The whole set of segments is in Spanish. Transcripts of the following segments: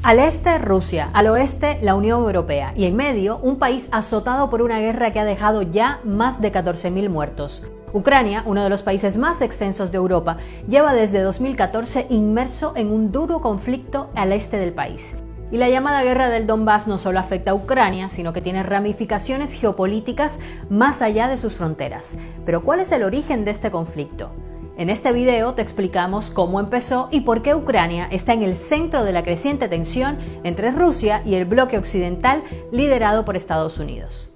Al este, Rusia, al oeste, la Unión Europea y en medio, un país azotado por una guerra que ha dejado ya más de 14.000 muertos. Ucrania, uno de los países más extensos de Europa, lleva desde 2014 inmerso en un duro conflicto al este del país. Y la llamada guerra del Donbass no solo afecta a Ucrania, sino que tiene ramificaciones geopolíticas más allá de sus fronteras. Pero ¿cuál es el origen de este conflicto? En este video te explicamos cómo empezó y por qué Ucrania está en el centro de la creciente tensión entre Rusia y el bloque occidental liderado por Estados Unidos.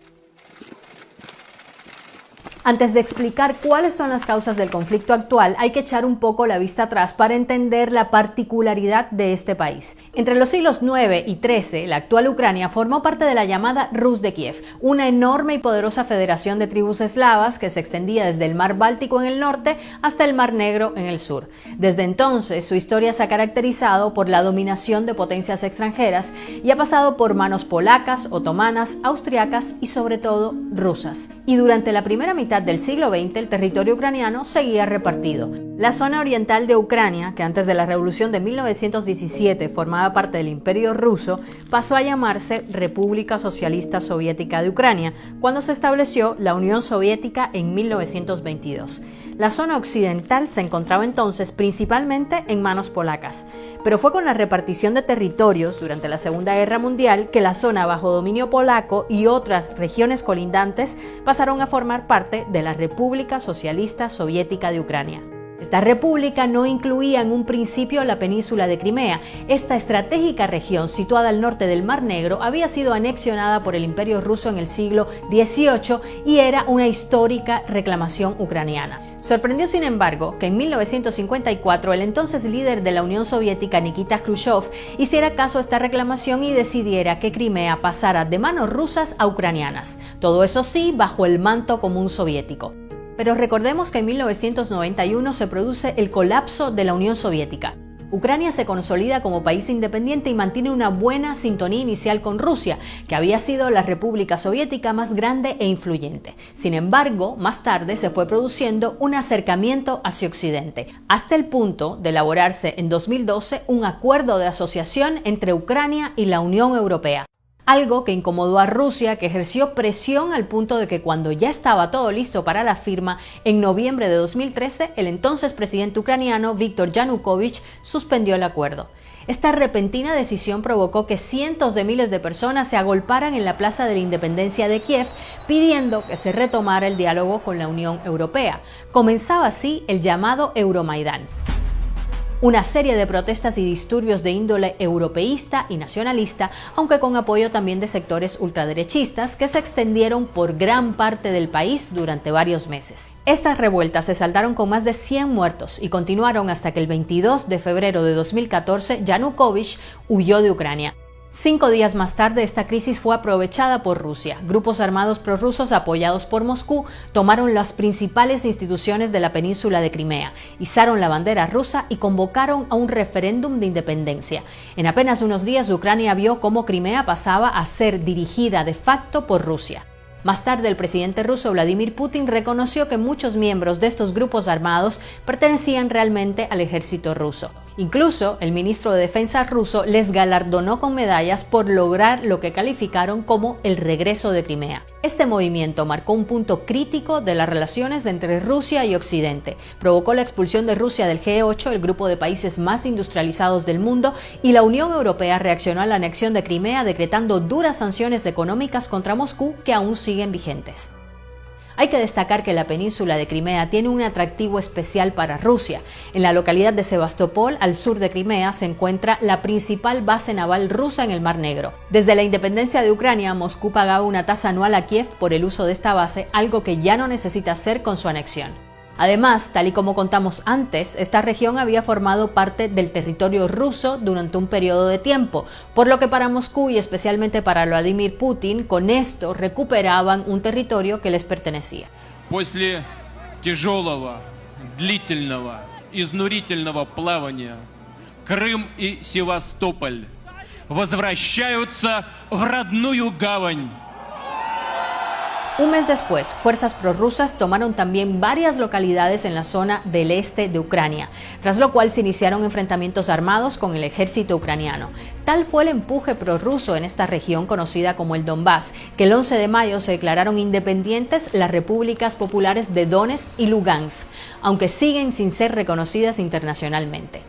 Antes de explicar cuáles son las causas del conflicto actual, hay que echar un poco la vista atrás para entender la particularidad de este país. Entre los siglos IX y XIII, la actual Ucrania formó parte de la llamada Rus de Kiev, una enorme y poderosa federación de tribus eslavas que se extendía desde el mar Báltico en el norte hasta el mar Negro en el sur. Desde entonces, su historia se ha caracterizado por la dominación de potencias extranjeras y ha pasado por manos polacas, otomanas, austriacas y sobre todo rusas. Y durante la primera mitad del siglo XX, el territorio ucraniano seguía repartido. La zona oriental de Ucrania, que antes de la revolución de 1917 formaba parte del Imperio Ruso, pasó a llamarse República Socialista Soviética de Ucrania, cuando se estableció la Unión Soviética en 1922. La zona occidental se encontraba entonces principalmente en manos polacas, pero fue con la repartición de territorios durante la Segunda Guerra Mundial que la zona bajo dominio polaco y otras regiones colindantes pasaron a formar parte de la República Socialista Soviética de Ucrania. Esta república no incluía en un principio la península de Crimea. Esta estratégica región, situada al norte del Mar Negro, había sido anexionada por el Imperio Ruso en el siglo XVIII y era una histórica reclamación ucraniana. Sorprendió, sin embargo, que en 1954 el entonces líder de la Unión Soviética, Nikita Khrushchev, hiciera caso a esta reclamación y decidiera que Crimea pasara de manos rusas a ucranianas. Todo eso sí, bajo el manto común soviético. Pero recordemos que en 1991 se produce el colapso de la Unión Soviética. Ucrania se consolida como país independiente y mantiene una buena sintonía inicial con Rusia, que había sido la república soviética más grande e influyente. Sin embargo, más tarde se fue produciendo un acercamiento hacia Occidente, hasta el punto de elaborarse en 2012 un acuerdo de asociación entre Ucrania y la Unión Europea. Algo que incomodó a Rusia, que ejerció presión al punto de que cuando ya estaba todo listo para la firma, en noviembre de 2013, el entonces presidente ucraniano Viktor Yanukovych suspendió el acuerdo. Esta repentina decisión provocó que cientos de miles de personas se agolparan en la Plaza de la Independencia de Kiev pidiendo que se retomara el diálogo con la Unión Europea. Comenzaba así el llamado Euromaidán. Una serie de protestas y disturbios de índole europeísta y nacionalista, aunque con apoyo también de sectores ultraderechistas que se extendieron por gran parte del país durante varios meses. Estas revueltas se saldaron con más de 100 muertos y continuaron hasta que el 22 de febrero de 2014 Yanukovych huyó de Ucrania. 5 días más tarde, esta crisis fue aprovechada por Rusia. Grupos armados prorrusos apoyados por Moscú tomaron las principales instituciones de la península de Crimea, izaron la bandera rusa y convocaron a un referéndum de independencia. En apenas unos días, Ucrania vio cómo Crimea pasaba a ser dirigida de facto por Rusia. Más tarde, el presidente ruso Vladimir Putin reconoció que muchos miembros de estos grupos armados pertenecían realmente al ejército ruso. Incluso, el ministro de Defensa ruso les galardonó con medallas por lograr lo que calificaron como el regreso de Crimea. Este movimiento marcó un punto crítico de las relaciones entre Rusia y Occidente. Provocó la expulsión de Rusia del G8, el grupo de países más industrializados del mundo, y la Unión Europea reaccionó a la anexión de Crimea decretando duras sanciones económicas contra Moscú que aún siguen vigentes. Hay que destacar que la península de Crimea tiene un atractivo especial para Rusia. En la localidad de Sebastopol, al sur de Crimea, se encuentra la principal base naval rusa en el Mar Negro. Desde la independencia de Ucrania, Moscú pagaba una tasa anual a Kiev por el uso de esta base, algo que ya no necesita hacer con su anexión. Además, tal y como contamos antes, esta región había formado parte del territorio ruso durante un periodo de tiempo, por lo que para Moscú y especialmente para Vladimir Putin, con esto recuperaban un territorio que les pertenecía. После тяжелого, длительного, изнурительного плавания Крым и Севастополь возвращаются в родную гавань. Un mes después, fuerzas prorrusas tomaron también varias localidades en la zona del este de Ucrania, tras lo cual se iniciaron enfrentamientos armados con el ejército ucraniano. Tal fue el empuje prorruso en esta región conocida como el Donbass, que el 11 de mayo se declararon independientes las repúblicas populares de Donetsk y Lugansk, aunque siguen sin ser reconocidas internacionalmente.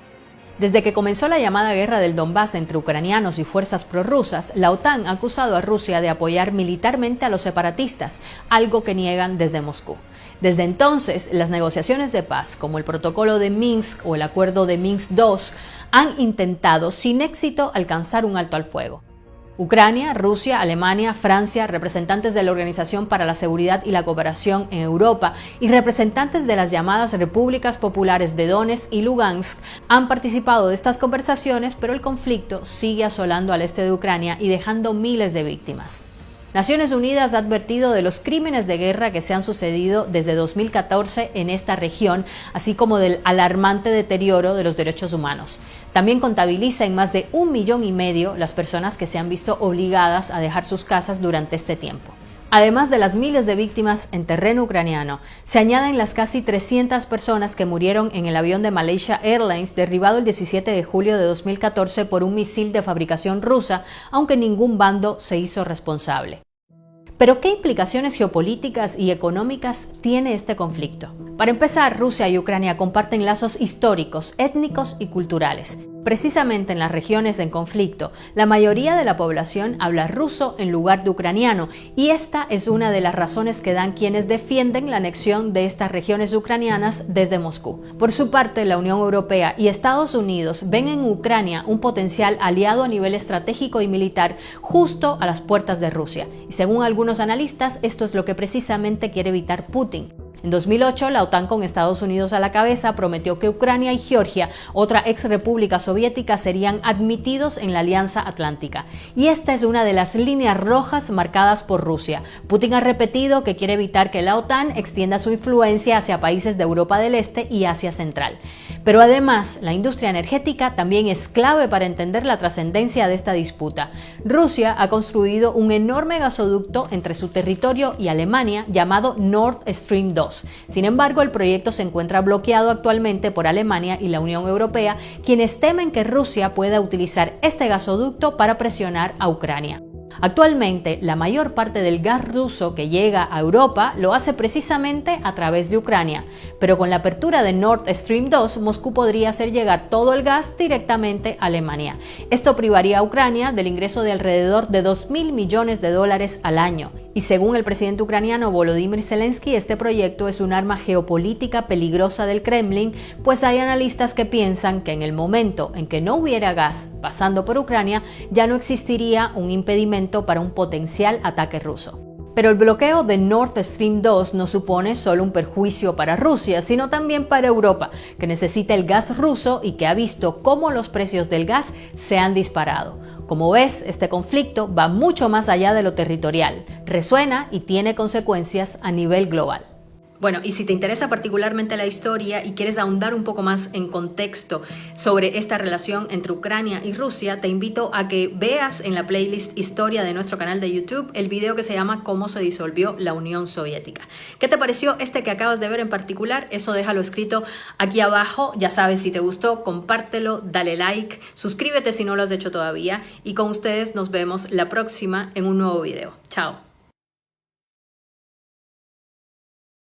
Desde que comenzó la llamada guerra del Donbass entre ucranianos y fuerzas prorrusas, la OTAN ha acusado a Rusia de apoyar militarmente a los separatistas, algo que niegan desde Moscú. Desde entonces, las negociaciones de paz, como el Protocolo de Minsk o el Acuerdo de Minsk II, han intentado sin éxito alcanzar un alto al fuego. Ucrania, Rusia, Alemania, Francia, representantes de la Organización para la Seguridad y la Cooperación en Europa y representantes de las llamadas Repúblicas Populares de Donetsk y Lugansk han participado de estas conversaciones, pero el conflicto sigue asolando al este de Ucrania y dejando miles de víctimas. Naciones Unidas ha advertido de los crímenes de guerra que se han sucedido desde 2014 en esta región, así como del alarmante deterioro de los derechos humanos. También contabiliza en más de 1,5 millones las personas que se han visto obligadas a dejar sus casas durante este tiempo. Además de las miles de víctimas en terreno ucraniano, se añaden las casi 300 personas que murieron en el avión de Malaysia Airlines derribado el 17 de julio de 2014 por un misil de fabricación rusa, aunque ningún bando se hizo responsable. Pero, ¿qué implicaciones geopolíticas y económicas tiene este conflicto? Para empezar, Rusia y Ucrania comparten lazos históricos, étnicos y culturales. Precisamente en las regiones en conflicto, la mayoría de la población habla ruso en lugar de ucraniano, y esta es una de las razones que dan quienes defienden la anexión de estas regiones ucranianas desde Moscú. Por su parte, la Unión Europea y Estados Unidos ven en Ucrania un potencial aliado a nivel estratégico y militar justo a las puertas de Rusia, y según algunos analistas, esto es lo que precisamente quiere evitar Putin. En 2008, la OTAN con Estados Unidos a la cabeza prometió que Ucrania y Georgia, otra ex república soviética, serían admitidos en la Alianza Atlántica. Y esta es una de las líneas rojas marcadas por Rusia. Putin ha repetido que quiere evitar que la OTAN extienda su influencia hacia países de Europa del Este y Asia Central. Pero además, la industria energética también es clave para entender la trascendencia de esta disputa. Rusia ha construido un enorme gasoducto entre su territorio y Alemania llamado Nord Stream 2. Sin embargo, el proyecto se encuentra bloqueado actualmente por Alemania y la Unión Europea, quienes temen que Rusia pueda utilizar este gasoducto para presionar a Ucrania. Actualmente, la mayor parte del gas ruso que llega a Europa lo hace precisamente a través de Ucrania, pero con la apertura de Nord Stream 2, Moscú podría hacer llegar todo el gas directamente a Alemania. Esto privaría a Ucrania del ingreso de alrededor de $2,000 millones al año. Y según el presidente ucraniano Volodymyr Zelensky, este proyecto es un arma geopolítica peligrosa del Kremlin, pues hay analistas que piensan que en el momento en que no hubiera gas pasando por Ucrania, ya no existiría un impedimento para un potencial ataque ruso. Pero el bloqueo de Nord Stream 2 no supone solo un perjuicio para Rusia, sino también para Europa, que necesita el gas ruso y que ha visto cómo los precios del gas se han disparado. Como ves, este conflicto va mucho más allá de lo territorial, resuena y tiene consecuencias a nivel global. Bueno, y si te interesa particularmente la historia y quieres ahondar un poco más en contexto sobre esta relación entre Ucrania y Rusia, te invito a que veas en la playlist Historia de nuestro canal de YouTube el video que se llama Cómo se disolvió la Unión Soviética. ¿Qué te pareció este que acabas de ver en particular? Eso déjalo escrito aquí abajo. Ya sabes, si te gustó, compártelo, dale like, suscríbete si no lo has hecho todavía y con ustedes nos vemos la próxima en un nuevo video. Chao.